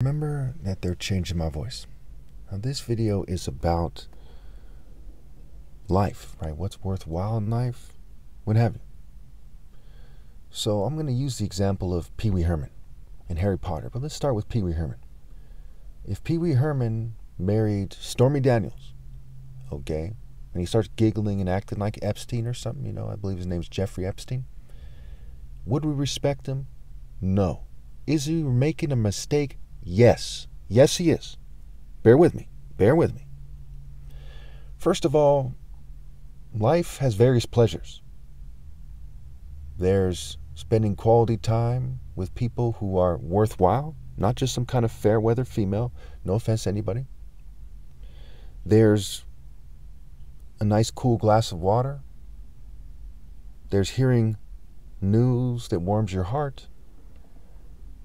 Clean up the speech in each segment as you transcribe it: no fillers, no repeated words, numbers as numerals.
Remember that they're changing my voice. Now this video is about life, right? What's worthwhile in life? What have you. So I'm going to use the example of Pee Wee Herman in Harry Potter. But let's start with Pee Wee Herman. If Pee Wee Herman married Stormy Daniels, okay, and he starts giggling and acting like Epstein or something, you know, I believe his name's Jeffrey Epstein, would we respect him? No. Is he making a mistake? Yes. Yes, he is. Bear with me. Bear with me. First of all, life has various pleasures. There's spending quality time with people who are worthwhile, not just some kind of fair weather female. No offense to anybody. There's a nice cool glass of water. There's hearing news that warms your heart.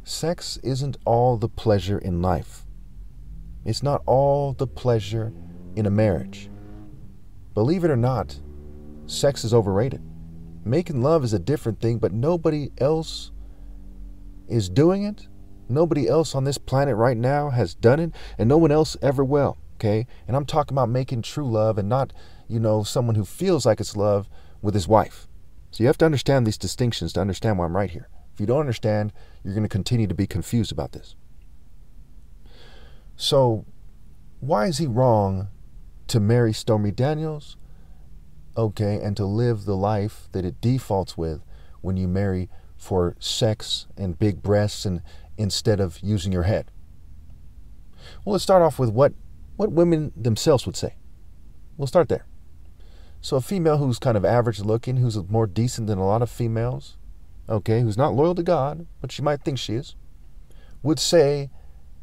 Sex isn't all the pleasure in life. It's not all the pleasure in a marriage. Believe it or not, sex is overrated. Making love is a different thing, but nobody else is doing it. Nobody else on this planet right now has done it, and no one else ever will, okay? And I'm talking about making true love and not, you know, someone who feels like it's love with his wife. So you have to understand these distinctions to understand why I'm right here. If you don't understand, you're going to continue to be confused about this. So why is he wrong to marry Stormy Daniels? Okay, and to live the life that it defaults with when you marry for sex and big breasts and instead of using your head? Well, let's start off with what women themselves would say. We'll start there. So a female who's kind of average looking, who's more decent than a lot of females, okay, who's not loyal to God, but she might think she is, would say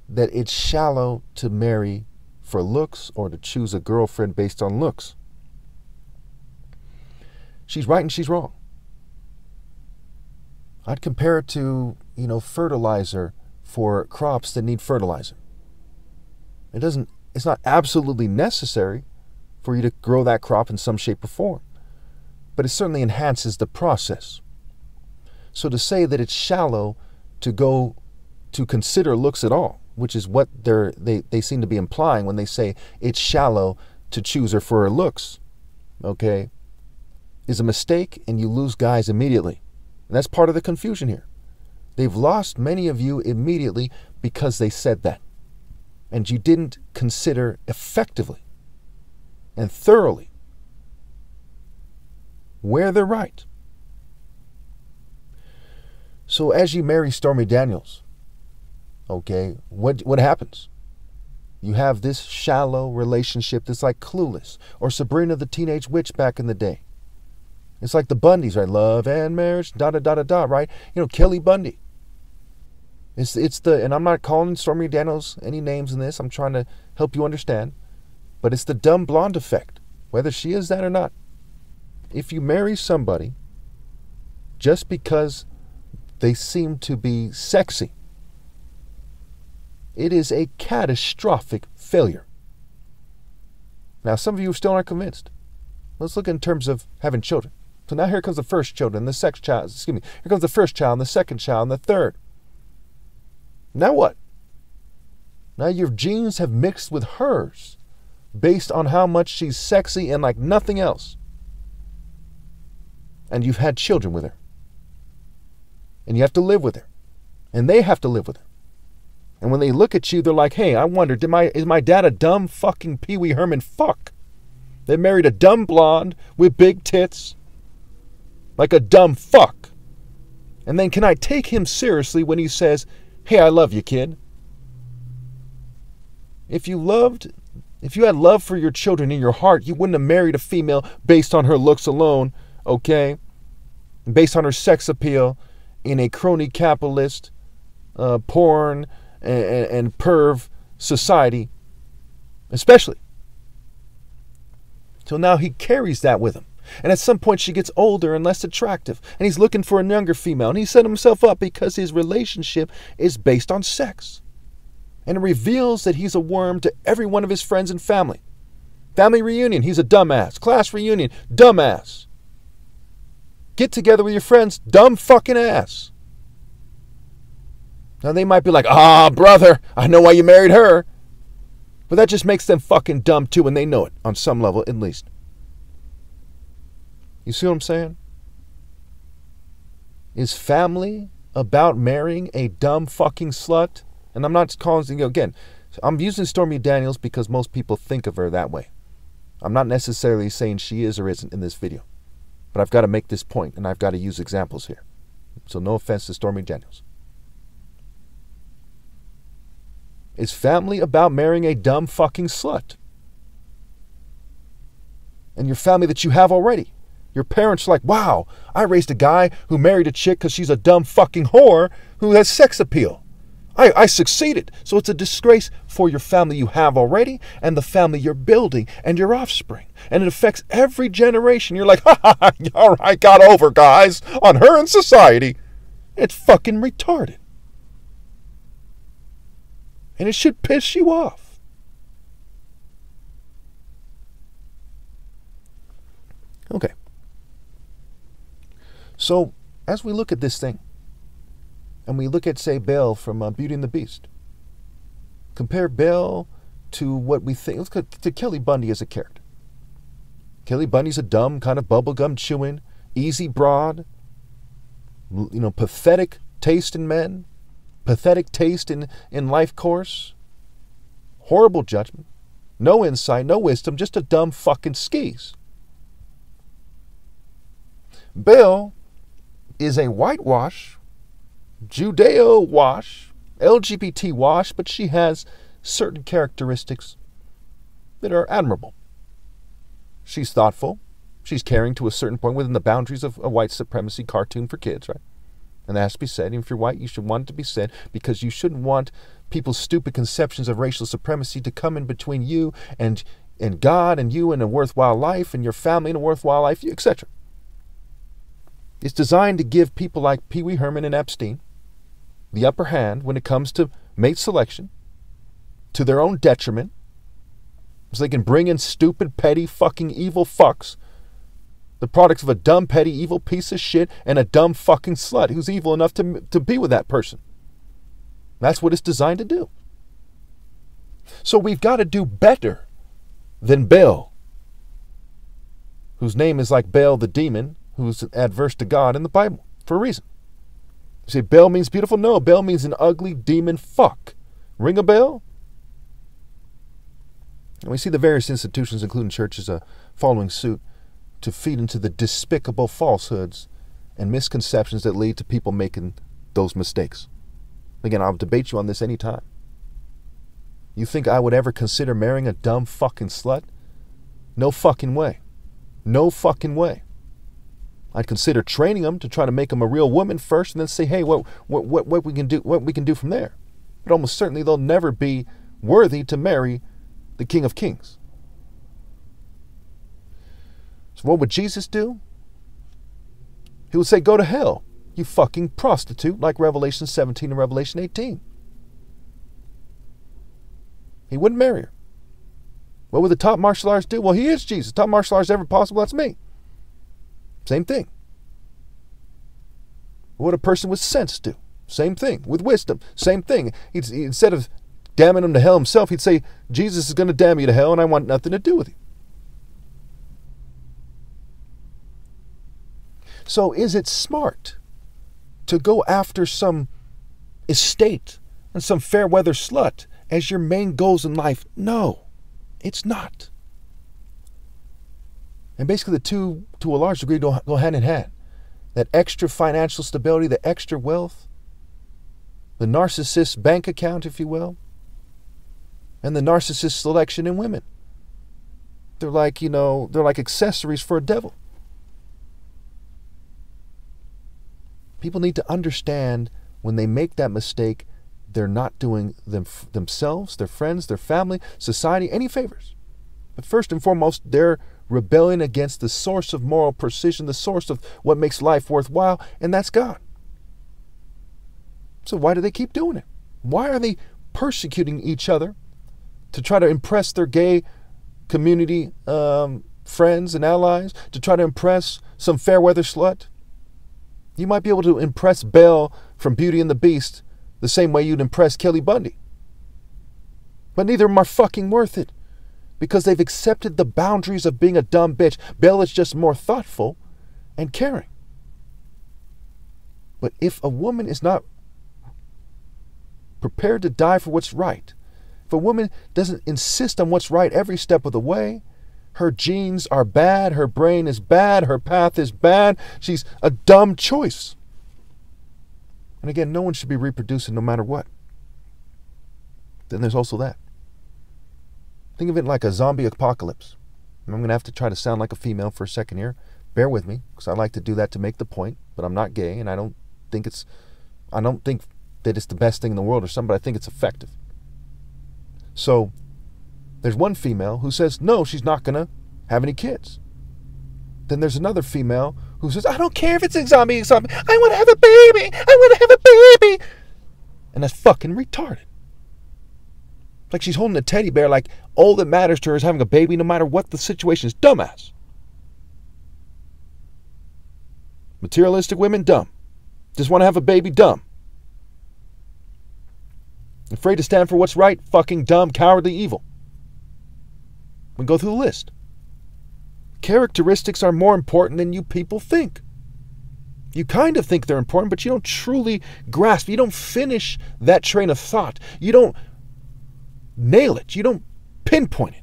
that it's shallow to marry for looks or to choose a girlfriend based on looks. She's right and she's wrong. I'd compare it to, you know, fertilizer for crops that need fertilizer. It's not absolutely necessary for you to grow that crop in some shape or form, but it certainly enhances the process. So to say that it's shallow to consider looks at all, which is what they seem to be implying when they say it's shallow to choose her for her looks, okay, is a mistake, and you lose guys immediately. And that's part of the confusion here. They've lost many of you immediately because they said that. And you didn't consider effectively and thoroughly where they're right. So as you marry Stormy Daniels, okay, what happens? You have this shallow relationship that's like Clueless or Sabrina the Teenage Witch back in the day. It's like the Bundys, right? Love and marriage, right? You know, Kelly Bundy. And I'm not calling Stormy Daniels any names in this. I'm trying to help you understand. But it's the dumb blonde effect, whether she is that or not. If you marry somebody just because they seem to be sexy, it is a catastrophic failure. Now, some of you still aren't convinced. Let's look in terms of having children. So now here comes the first child and the second child. Excuse me. Here comes the first child and the second child and the third. Now what? Now your genes have mixed with hers based on how much she's sexy and like nothing else. And you've had children with her. And you have to live with her. And they have to live with her. And when they look at you, they're like, hey, I wonder, is my dad a dumb fucking Pee Wee Herman fuck? They married a dumb blonde with big tits. Like a dumb fuck. And then can I take him seriously when he says, hey, I love you, kid? If you had love for your children in your heart, you wouldn't have married a female based on her looks alone, okay? Based on her sex appeal in a crony capitalist, porn, and perv society, especially. So now he carries that with him. And at some point she gets older and less attractive. And he's looking for a younger female. And he set himself up because his relationship is based on sex. And it reveals that he's a worm to every one of his friends and family. Family reunion, he's a dumbass. Class reunion, dumbass. Get together with your friends, dumb fucking ass. Now they might be like, ah, brother, I know why you married her. But that just makes them fucking dumb too, and they know it on some level at least. You see what I'm saying? Is family about marrying a dumb fucking slut? And I'm not calling, again, I'm using Stormy Daniels because most people think of her that way. I'm not necessarily saying she is or isn't in this video. But I've got to make this point, and I've got to use examples here. So no offense to Stormy Daniels. Is family about marrying a dumb fucking slut? And your family that you have already. Your parents are like, wow, I raised a guy who married a chick because she's a dumb fucking whore who has sex appeal. I succeeded. So it's a disgrace for your family you have already and the family you're building and your offspring. And it affects every generation. You're like, ha ha ha, all right, got over, guys, on her and society. It's fucking retarded. And it should piss you off. Okay. So, as we look at this thing, and we look at, say, Belle from Beauty and the Beast, compare Belle to what we think, let's go to Kelly Bundy as a character. Kelly Bundy's a dumb, kind of bubblegum chewing, easy broad, pathetic taste in men, pathetic taste in life course, horrible judgment, no insight, no wisdom, just a dumb fucking skis. Belle is a whitewash, Judeo-wash, LGBT-wash, but she has certain characteristics that are admirable. She's thoughtful. She's caring to a certain point within the boundaries of a white supremacy cartoon for kids, right? And that has to be said. And if you're white, you should want it to be said because you shouldn't want people's stupid conceptions of racial supremacy to come in between you and God and you and a worthwhile life and your family and a worthwhile life, etc. It's designed to give people like Pee Wee Herman and Epstein the upper hand when it comes to mate selection to their own detriment so they can bring in stupid, petty, fucking evil fucks, the products of a dumb, petty, evil piece of shit and a dumb fucking slut who's evil enough to be with that person. That's what it's designed to do. So we've got to do better than Belle, whose name is like Baal the demon, who's adverse to God in the Bible for a reason. You say Belle means beautiful? No, Belle means an ugly demon fuck. Ring a bell? And we see the various institutions, including churches, following suit to feed into the despicable falsehoods and misconceptions that lead to people making those mistakes. Again, I'll debate you on this anytime. You think I would ever consider marrying a dumb fucking slut? No fucking way. No fucking way. I'd consider training them to try to make them a real woman first, and then say, hey, what we can do from there. But almost certainly they'll never be worthy to marry the King of Kings. So what would Jesus do? He would say, go to hell, you fucking prostitute, like Revelation 17 and Revelation 18. He wouldn't marry her. What would the top martial artist do? Well, he is Jesus. Top martial artist ever possible, that's me. Same thing. What would a person with sense do? Same thing. With wisdom, same thing. Instead of damning him to hell himself, he'd say, Jesus is going to damn you to hell and I want nothing to do with you. So is it smart to go after some estate and some fair weather slut as your main goals in life? No, it's not. And basically the two, to a large degree, go hand in hand. That extra financial stability, the extra wealth, the narcissist's bank account, if you will, and the narcissist's selection in women. They're like, they're like accessories for a devil. People need to understand when they make that mistake, they're not doing themselves, their friends, their family, society, any favors. But first and foremost, they're rebelling against the source of moral precision, the source of what makes life worthwhile, and that's God. So why do they keep doing it? Why are they persecuting each other to try to impress their gay community friends and allies, to try to impress some fair weather slut? You might be able to impress Belle from Beauty and the Beast the same way you'd impress Kelly Bundy. But neither of them are fucking worth it, because they've accepted the boundaries of being a dumb bitch. Belle is just more thoughtful and caring. But if a woman is not prepared to die for what's right, if a woman doesn't insist on what's right every step of the way, her genes are bad, her brain is bad, her path is bad, she's a dumb choice. And again, no one should be reproducing no matter what. Then there's also that. Think of it like a zombie apocalypse. And I'm going to have to try to sound like a female for a second here. Bear with me, because I like to do that to make the point, but I'm not gay, and I don't think that it's the best thing in the world or something, but I think it's effective. So, there's one female who says, no, she's not going to have any kids. Then there's another female who says, I don't care if it's a zombie. I want to have a baby. I want to have a baby. And that's fucking retarded. Like she's holding a teddy bear like all that matters to her is having a baby no matter what the situation is. Dumbass. Materialistic women, dumb. Just want to have a baby, dumb. Afraid to stand for what's right, fucking dumb, cowardly, evil. We go through the list. Characteristics are more important than you people think. You kind of think they're important, but you don't truly grasp. You don't finish that train of thought. You don't nail it. You don't pinpoint it.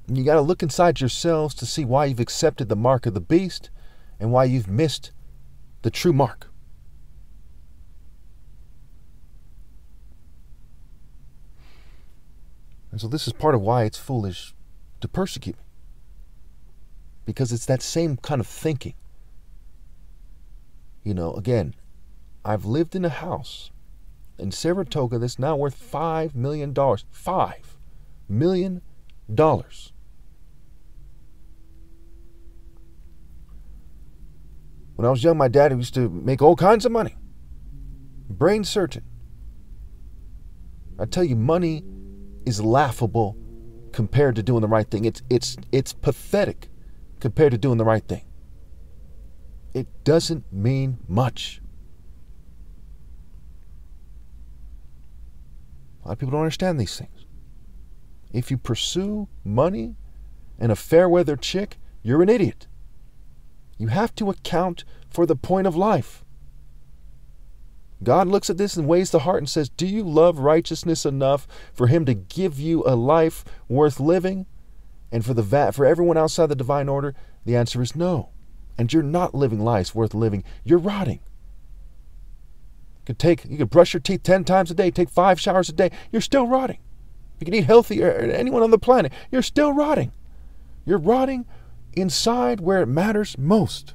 And you got to look inside yourselves to see why you've accepted the mark of the beast and why you've missed the true mark. And so this is part of why it's foolish to persecute me. Because it's that same kind of thinking. You know, again, I've lived in a house in Saratoga that's now worth $5 million. $5 million. When I was young, my dad used to make all kinds of money. Brain surgeon. I tell you, money is laughable compared to doing the right thing. It's pathetic compared to doing the right thing. It doesn't mean much. A lot of people don't understand these things. If you pursue money and a fair-weather chick, you're an idiot. You have to account for the point of life. God looks at this and weighs the heart and says, do you love righteousness enough for him to give you a life worth living? And for everyone outside the divine order, the answer is no. And you're not living lives worth living. You're rotting. You could brush your teeth 10 times a day, take 5 showers a day. You're still rotting. You can eat healthier than anyone on the planet. You're still rotting. You're rotting inside where it matters most.